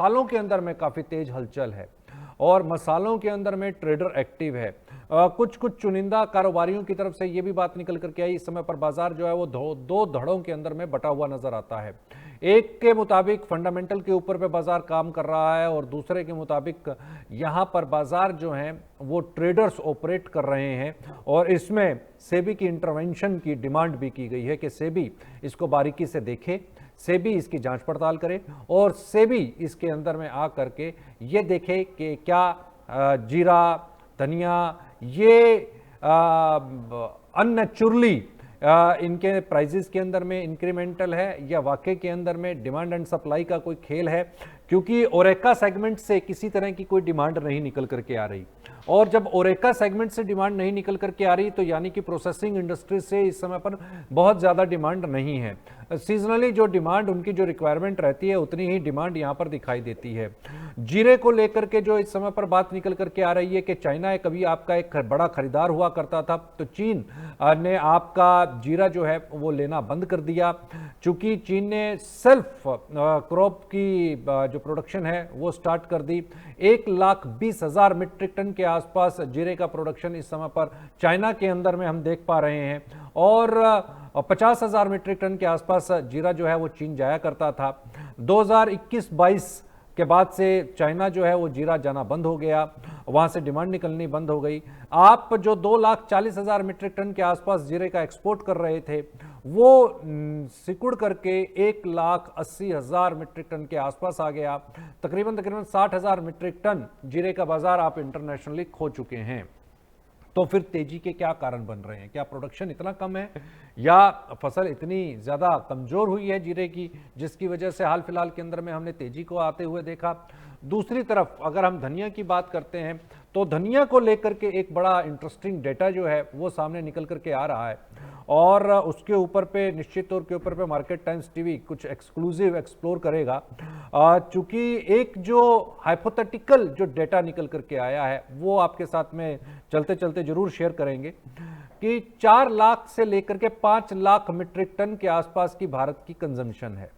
मसालों के अंदर में काफ़ी तेज हलचल है और मसालों के अंदर में ट्रेडर एक्टिव है। कुछ कुछ चुनिंदा कारोबारियों की तरफ से ये भी बात निकल करके आई, इस समय पर बाजार जो है वो दो धड़ों के अंदर में बटा हुआ नजर आता है। एक के मुताबिक फंडामेंटल के ऊपर पे बाजार काम कर रहा है और दूसरे के मुताबिक यहाँ पर बाजार जो है वो ट्रेडर्स ऑपरेट कर रहे हैं और इसमें सेबी की इंटरवेंशन की डिमांड भी की गई है कि सेबी इसको बारीकी से देखे, सेबी इसकी जांच पड़ताल करे और सेबी इसके अंदर में आ करके ये देखे कि क्या जीरा, धनिया ये अननेचुरली इनके प्राइजेस के अंदर में इंक्रीमेंटल है या वाकई के अंदर में डिमांड एंड सप्लाई का कोई खेल है, क्योंकि ओरेका सेगमेंट से किसी तरह की कोई डिमांड नहीं निकल करके आ रही और जब ओरेका सेगमेंट से डिमांड नहीं निकल करके आ रही तो यानी कि प्रोसेसिंग इंडस्ट्री से इस समय पर बहुत ज़्यादा डिमांड नहीं है। सीजनली जो डिमांड उनकी जो रिक्वायरमेंट रहती है उतनी ही डिमांड यहाँ पर दिखाई देती है। जीरे को लेकर के जो इस समय पर बात निकल करके आ रही है कि चाइना कभी आपका एक बड़ा खरीदार हुआ करता था तो चीन ने आपका जीरा जो है वो लेना बंद कर दिया, चूंकि चीन ने सेल्फ क्रॉप की जो प्रोडक्शन है वो स्टार्ट कर दी। 1,20,000 मीट्रिक टन के आसपास जीरे का प्रोडक्शन इस समय पर चाइना के अंदर में हम देख पा रहे हैं और 50,000 मीट्रिक टन के आसपास जीरा जो है वो चीन जाया करता था। 2021-22 के बाद से चाइना जो है वो जीरा जाना बंद हो गया, वहां से डिमांड निकलनी बंद हो गई। आप जो 2,40,000 मीट्रिक टन के आसपास जीरे का एक्सपोर्ट कर रहे थे वो सिकुड़ करके 1,80,000 मीट्रिक टन के आसपास आ गया। तकरीबन 60,000 मीट्रिक टन जीरे का बाजार आप इंटरनेशनली खो चुके हैं। तो फिर तेजी के क्या कारण बन रहे हैं? क्या प्रोडक्शन इतना कम है या फसल इतनी ज़्यादा कमज़ोर हुई है जीरे की जिसकी वजह से हाल फिलहाल के अंदर में हमने तेजी को आते हुए देखा? दूसरी तरफ अगर हम धनिया की बात करते हैं तो धनिया को लेकर के एक बड़ा इंटरेस्टिंग डेटा जो है वो सामने निकल करके आ रहा है और उसके ऊपर पे निश्चित तौर के ऊपर पे मार्केट टाइम्स टीवी कुछ एक्सक्लूसिव एक्सप्लोर करेगा। चूंकि एक जो हाइपोथेटिकल जो डेटा निकल करके आया है वो आपके साथ में चलते चलते जरूर शेयर करेंगे कि 4 लाख से लेकर के 5 लाख मीट्रिक टन के आसपास की भारत की कंजम्पशन है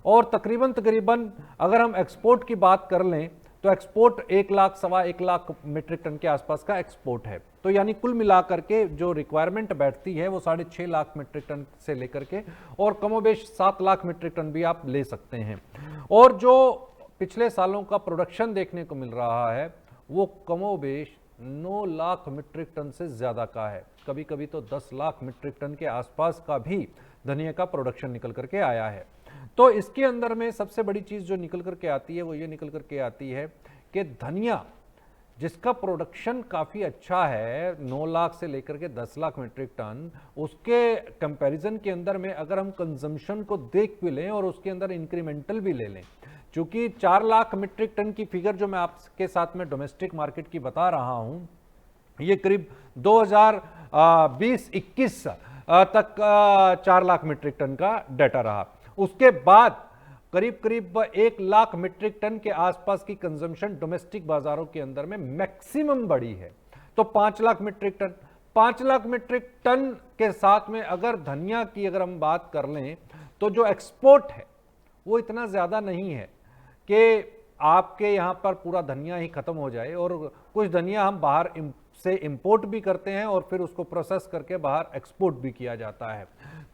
और तकरीबन अगर हम एक्सपोर्ट की बात कर लें तो export 1 lakh, 1.25 lakh metric tonne के आसपास का एक्सपोर्ट है। तो यानी कुल मिलाकर के जो रिक्वायरमेंट बैठती है वो 6.5 लाख मीट्रिक टन से लेकर के और कमोबेश 7 लाख मीट्रिक टन भी आप ले सकते हैं। और जो पिछले सालों का प्रोडक्शन देखने को मिल रहा है वो कमोबेश 9 लाख मीट्रिक टन से ज़्यादा का है, कभी कभी तो 10 लाख मीट्रिक टन के आसपास का भी धनिया का प्रोडक्शन निकल करके आया है। तो इसके अंदर में सबसे बड़ी चीज़ जो निकल करके आती है वो ये निकल करके आती है कि धनिया जिसका प्रोडक्शन काफ़ी अच्छा है 9 लाख से लेकर के 10 लाख मीट्रिक टन, उसके कंपैरिजन के अंदर में अगर हम कंजम्पशन को देख भी लें और उसके अंदर इंक्रीमेंटल भी ले लें, चूंकि 4 लाख मीट्रिक टन की फिगर जो मैं आपके साथ में डोमेस्टिक मार्केट की बता रहा हूं ये करीब 2020-21 तक 4 लाख मीट्रिक टन का डाटा रहा। उसके बाद करीब 1 लाख मीट्रिक टन के आसपास की कंजम्पशन डोमेस्टिक बाजारों के अंदर में मैक्सिमम बढ़ी है। तो 5 lakh metric tonne, 5 lakh metric tonne के साथ में अगर धनिया की अगर हम बात कर लें तो जो एक्सपोर्ट है वो इतना ज़्यादा नहीं है कि आपके यहाँ पर पूरा धनिया ही खत्म हो जाए, और कुछ धनिया हम बाहर से इंपोर्ट भी करते हैं और फिर उसको प्रोसेस करके बाहर एक्सपोर्ट भी किया जाता है।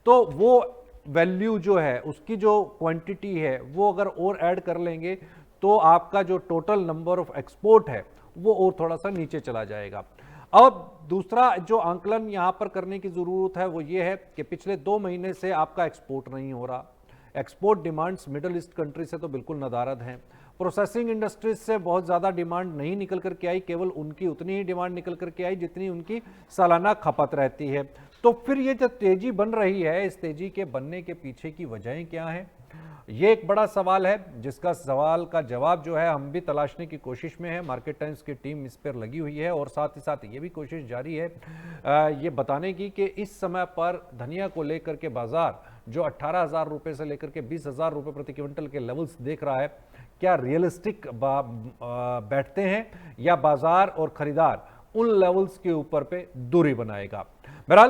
तो वो वैल्यू जो है उसकी जो क्वांटिटी है वो अगर और ऐड कर लेंगे तो आपका जो टोटल नंबर ऑफ एक्सपोर्ट है वो और थोड़ा सा नीचे चला जाएगा। अब दूसरा जो आंकलन यहाँ पर करने की ज़रूरत है वो ये है कि पिछले 2 महीने से आपका एक्सपोर्ट नहीं हो रहा। Export demands middle east country से तो बिल्कुल नदारद हैं। प्रोसेसिंग इंडस्ट्रीज से बहुत ज़्यादा डिमांड नहीं निकल करके आई, केवल उनकी उतनी ही डिमांड निकल करके आई जितनी उनकी सालाना खपत रहती है। तो फिर ये जो तेजी बन रही है, इस तेजी के बनने के पीछे की वजहें क्या हैं? ये एक बड़ा सवाल है जिसका सवाल का जवाब जो है हम भी तलाशने की कोशिश में है। मार्केट टाइम्स की टीम इस पर लगी हुई है और साथ ही साथ ये भी कोशिश जारी है ये बताने की कि इस समय पर धनिया को लेकर के बाजार जो 18,000 रुपये से लेकर के 20,000 रुपये प्रति क्विंटल के लेवल्स देख रहा है, क्या रियलिस्टिक बैठते हैं या बाजार और खरीदार उन लेवल्स के ऊपर पे दूरी बनाएगा?